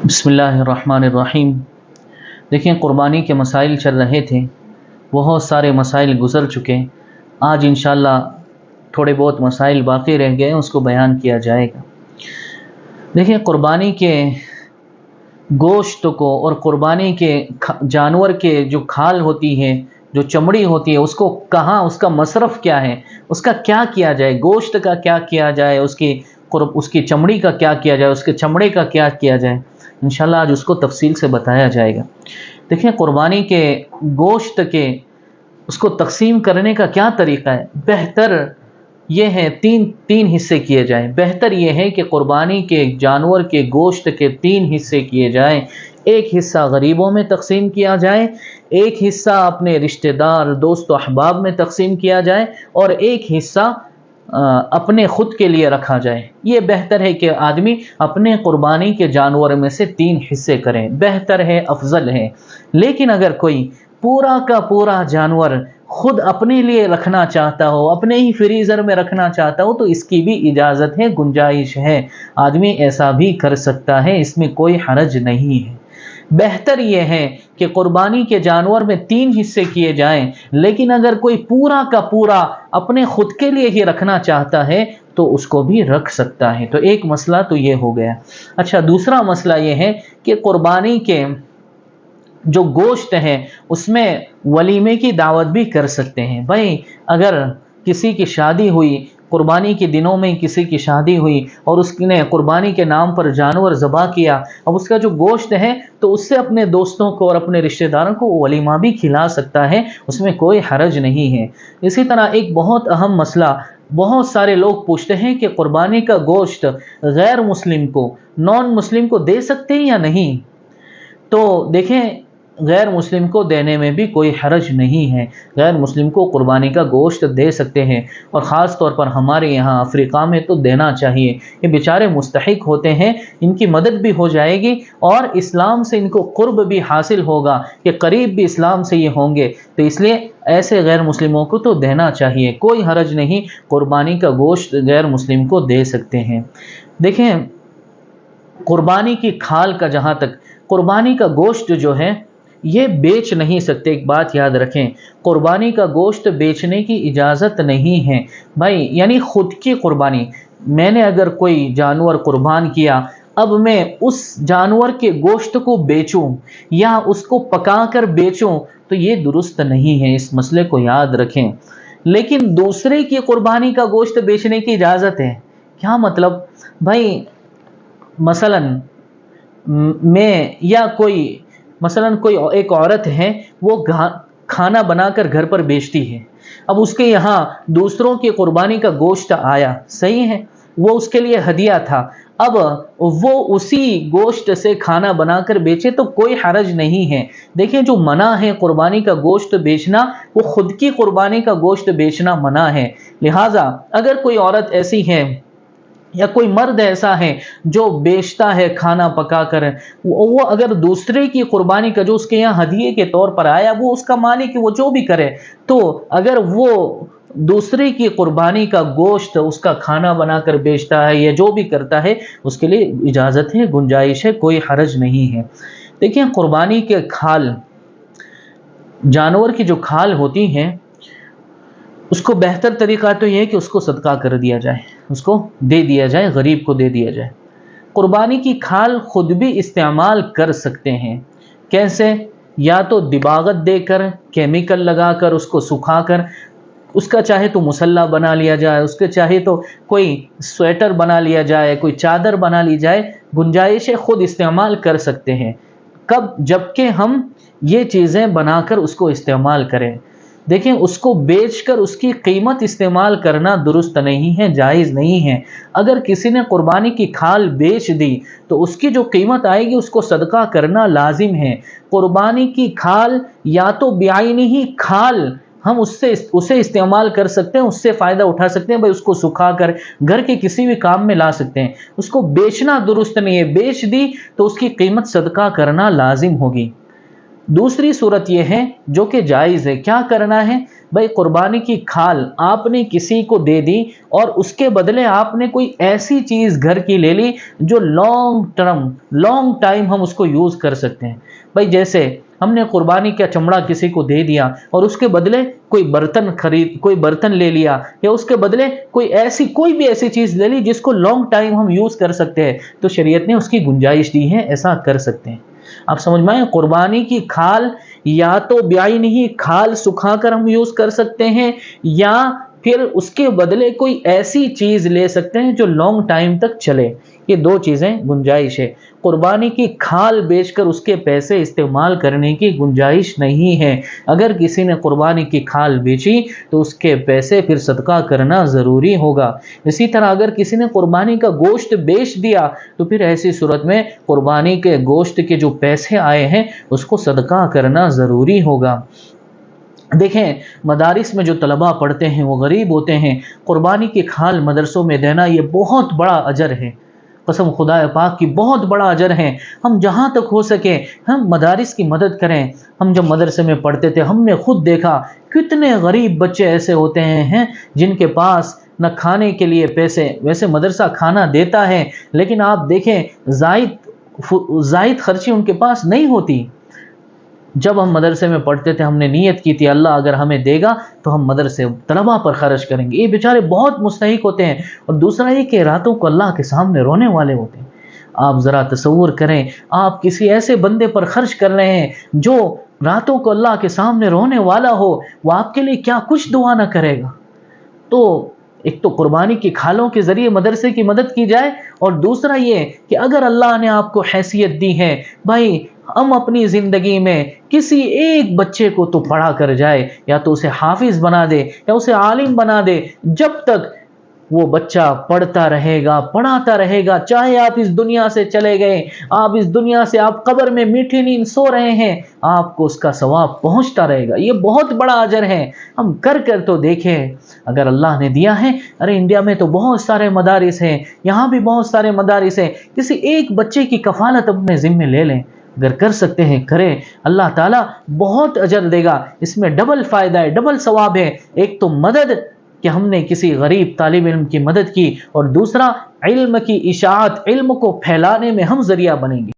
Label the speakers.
Speaker 1: بسم اللہ الرحمن الرحیم۔ دیکھیں، قربانی کے مسائل چل رہے تھے، بہت سارے مسائل گزر چکے۔ آج انشاءاللہ تھوڑے بہت مسائل باقی رہ گئے، اس کو بیان کیا جائے گا۔ دیکھیں، قربانی کے گوشت کو اور قربانی کے جانور کے جو کھال ہوتی ہے، جو چمڑی ہوتی ہے، اس کو کہاں، اس کا مصرف کیا ہے، اس کا کیا کیا جائے، گوشت کا کیا کیا جائے، اس کی چمڑی کا کیا کیا جائے، اس کے چمڑے کا کیا کیا جائے، انشاءاللہ آج اس کو تفصیل سے بتایا جائے گا۔ دیکھیں، قربانی کے گوشت کے اس کو تقسیم کرنے کا کیا طریقہ ہے؟ بہتر یہ ہے تین حصے کیے جائیں۔ بہتر یہ ہے کہ قربانی کے جانور کے گوشت کے 3 حصے کیے جائیں۔ ایک حصہ غریبوں میں تقسیم کیا جائے، ایک حصہ اپنے رشتہ دار، دوست و احباب میں تقسیم کیا جائے، اور ایک حصہ اپنے خود کے لیے رکھا جائے۔ یہ بہتر ہے کہ آدمی اپنے قربانی کے جانور میں سے 3 حصے کریں، بہتر ہے، افضل ہے۔ لیکن اگر کوئی پورا کا پورا جانور خود اپنے لیے رکھنا چاہتا ہو، اپنے ہی فریزر میں رکھنا چاہتا ہو، تو اس کی بھی اجازت ہے، گنجائش ہے، آدمی ایسا بھی کر سکتا ہے، اس میں کوئی حرج نہیں ہے۔ بہتر یہ ہے کہ قربانی کے جانور میں 3 حصے کیے جائیں، لیکن اگر کوئی پورا کا پورا اپنے خود کے لیے ہی رکھنا چاہتا ہے تو اس کو بھی رکھ سکتا ہے۔ تو ایک مسئلہ تو یہ ہو گیا۔ اچھا، دوسرا مسئلہ یہ ہے کہ قربانی کے جو گوشت ہے اس میں ولیمے کی دعوت بھی کر سکتے ہیں۔ بھائی، اگر کسی کی شادی ہوئی، قربانی کے دنوں میں کسی کی شادی ہوئی اور اس نے قربانی کے نام پر جانور ذبح کیا، اب اس کا جو گوشت ہے تو اس سے اپنے دوستوں کو اور اپنے رشتہ داروں کو ولیمہ بھی کھلا سکتا ہے، اس میں کوئی حرج نہیں ہے۔ اسی طرح ایک بہت اہم مسئلہ، بہت سارے لوگ پوچھتے ہیں کہ قربانی کا گوشت غیر مسلم کو، نان مسلم کو دے سکتے ہیں یا نہیں؟ تو دیکھیں، غیر مسلم کو دینے میں بھی کوئی حرج نہیں ہے، غیر مسلم کو قربانی کا گوشت دے سکتے ہیں، اور خاص طور پر ہمارے یہاں افریقہ میں تو دینا چاہیے۔ یہ بیچارے مستحق ہوتے ہیں، ان کی مدد بھی ہو جائے گی اور اسلام سے ان کو قرب بھی حاصل ہوگا، کہ قریب بھی اسلام سے یہ ہوں گے، تو اس لیے ایسے غیر مسلموں کو تو دینا چاہیے، کوئی حرج نہیں، قربانی کا گوشت غیر مسلم کو دے سکتے ہیں۔ دیکھیں، قربانی کی کھال کا جہاں تک، قربانی کا گوشت جو ہے یہ بیچ نہیں سکتے۔ ایک بات یاد رکھیں، قربانی کا گوشت بیچنے کی اجازت نہیں ہے۔ بھائی، یعنی خود کی قربانی، میں نے اگر کوئی جانور قربان کیا، اب میں اس جانور کے گوشت کو بیچوں یا اس کو پکا کر بیچوں تو یہ درست نہیں ہے، اس مسئلے کو یاد رکھیں۔ لیکن دوسرے کی قربانی کا گوشت بیچنے کی اجازت ہے۔ کیا مطلب؟ بھائی، مثلا کوئی ایک عورت ہے، وہ کھانا بنا کر گھر پر بیچتی ہے، اب اس کے یہاں دوسروں کی قربانی کا گوشت آیا، صحیح ہے، وہ اس کے لیے ہدیہ تھا، اب وہ اسی گوشت سے کھانا بنا کر بیچے تو کوئی حرج نہیں ہے۔ دیکھیں، جو منع ہے قربانی کا گوشت بیچنا، وہ خود کی قربانی کا گوشت بیچنا منع ہے۔ لہٰذا اگر کوئی عورت ایسی ہے یا کوئی مرد ایسا ہے جو بیچتا ہے کھانا پکا کر، وہ اگر دوسرے کی قربانی کا جو اس کے یہاں ہدیے کے طور پر آیا، وہ اس کا مالک ہے، وہ جو بھی کرے، تو اگر وہ دوسرے کی قربانی کا گوشت، اس کا کھانا بنا کر بیچتا ہے یا جو بھی کرتا ہے، اس کے لیے اجازت ہے، گنجائش ہے، کوئی حرج نہیں ہے۔ دیکھیں، قربانی کے کھال، جانور کی جو کھال ہوتی ہیں، اس کو بہتر طریقہ تو یہ ہے کہ اس کو صدقہ کر دیا جائے، اس کو دے دیا جائے، غریب کو دے دیا جائے۔ قربانی کی کھال خود بھی استعمال کر سکتے ہیں۔ کیسے؟ یا تو دباغت دے کر، کیمیکل لگا کر، اس کو سکھا کر، اس کا چاہے تو مسلح بنا لیا جائے، اس کے چاہے تو کوئی سویٹر بنا لیا جائے، کوئی چادر بنا لی جائے، گنجائش ہے، خود استعمال کر سکتے ہیں۔ کب؟ جبکہ ہم یہ چیزیں بنا کر اس کو استعمال کریں۔ دیکھیں، اس کو بیچ کر اس کی قیمت استعمال کرنا درست نہیں ہے، جائز نہیں ہے۔ اگر کسی نے قربانی کی کھال بیچ دی تو اس کی جو قیمت آئے گی اس کو صدقہ کرنا لازم ہے۔ قربانی کی کھال یا تو بعینہ ہی کھال ہم اسے استعمال کر سکتے ہیں، اس سے فائدہ اٹھا سکتے ہیں، بھائی اس کو سکھا کر گھر کے کسی بھی کام میں لا سکتے ہیں، اس کو بیچنا درست نہیں ہے۔ بیچ دی تو اس کی قیمت صدقہ کرنا لازم ہوگی۔ دوسری صورت یہ ہے جو کہ جائز ہے، کیا کرنا ہے بھائی، قربانی کی کھال آپ نے کسی کو دے دی اور اس کے بدلے آپ نے کوئی ایسی چیز گھر کی لے لی جو لانگ ٹائم ہم اس کو یوز کر سکتے ہیں۔ بھائی جیسے ہم نے قربانی کا چمڑا کسی کو دے دیا اور اس کے بدلے کوئی برتن لے لیا، یا اس کے بدلے کوئی بھی ایسی چیز لے لی جس کو لانگ ٹائم ہم یوز کر سکتے ہیں، تو شریعت نے اس کی گنجائش دی ہے، ایسا کر سکتے ہیں۔ آپ سمجھ میں آئے، قربانی کی کھال یا تو بیائی نہیں، کھال سکھا کر ہم یوز کر سکتے ہیں، یا پھر اس کے بدلے کوئی ایسی چیز لے سکتے ہیں جو لانگ ٹائم تک چلے۔ یہ دو چیزیں گنجائش ہے۔ قربانی کی کھال بیچ کر اس کے پیسے استعمال کرنے کی گنجائش نہیں ہے۔ اگر کسی نے قربانی کی کھال بیچی تو اس کے پیسے پھر صدقہ کرنا ضروری ہوگا۔ اسی طرح اگر کسی نے قربانی کا گوشت بیچ دیا تو پھر ایسی صورت میں قربانی کے گوشت کے جو پیسے آئے ہیں اس کو صدقہ کرنا ضروری ہوگا۔ دیکھیں، مدارس میں جو طلباء پڑھتے ہیں وہ غریب ہوتے ہیں، قربانی کی کھال مدرسوں میں دینا یہ بہت بڑا اجر ہے، قسم خدا پاک کی بہت بڑا اجر ہے۔ ہم جہاں تک ہو سکے ہم مدارس کی مدد کریں۔ ہم جب مدرسے میں پڑھتے تھے ہم نے خود دیکھا کتنے غریب بچے ایسے ہوتے ہیں جن کے پاس نہ کھانے کے لیے پیسے، ویسے مدرسہ کھانا دیتا ہے لیکن آپ دیکھیں زائد خرچی ان کے پاس نہیں ہوتی۔ جب ہم مدرسے میں پڑھتے تھے ہم نے نیت کی تھی اللہ اگر ہمیں دے گا تو ہم مدرسے طلباء پر خرچ کریں گے۔ یہ بیچارے بہت مستحق ہوتے ہیں، اور دوسرا یہ کہ راتوں کو اللہ کے سامنے رونے والے ہوتے ہیں۔ آپ ذرا تصور کریں، آپ کسی ایسے بندے پر خرچ کر رہے ہیں جو راتوں کو اللہ کے سامنے رونے والا ہو، وہ آپ کے لیے کیا کچھ دعا نہ کرے گا۔ تو ایک تو قربانی کی کھالوں کے ذریعے مدرسے کی مدد کی جائے، اور دوسرا یہ کہ اگر اللہ نے آپ کو حیثیت دی ہے، بھائی ہم اپنی زندگی میں کسی ایک بچے کو تو پڑھا کر جائے، یا تو اسے حافظ بنا دے یا اسے عالم بنا دے، جب تک وہ بچہ پڑھتا رہے گا پڑھاتا رہے گا، چاہے آپ اس دنیا سے چلے گئے، آپ اس دنیا سے آپ قبر میں میٹھی نیند سو رہے ہیں، آپ کو اس کا ثواب پہنچتا رہے گا۔ یہ بہت بڑا اجر ہے، ہم کر تو دیکھیں اگر اللہ نے دیا ہے۔ ارے انڈیا میں تو بہت سارے مدارس ہیں، یہاں بھی بہت سارے مدارس ہیں، کسی ایک بچے کی کفالت اپنے ذمے لے لیں، اگر کر سکتے ہیں کریں، اللہ تعالیٰ بہت اجر دے گا، اس میں ڈبل فائدہ ہے، ڈبل ثواب ہے۔ ایک تو مدد کہ ہم نے کسی غریب طالب علم کی مدد کی، اور دوسرا علم کی اشاعت، علم کو پھیلانے میں ہم ذریعہ بنیں گے۔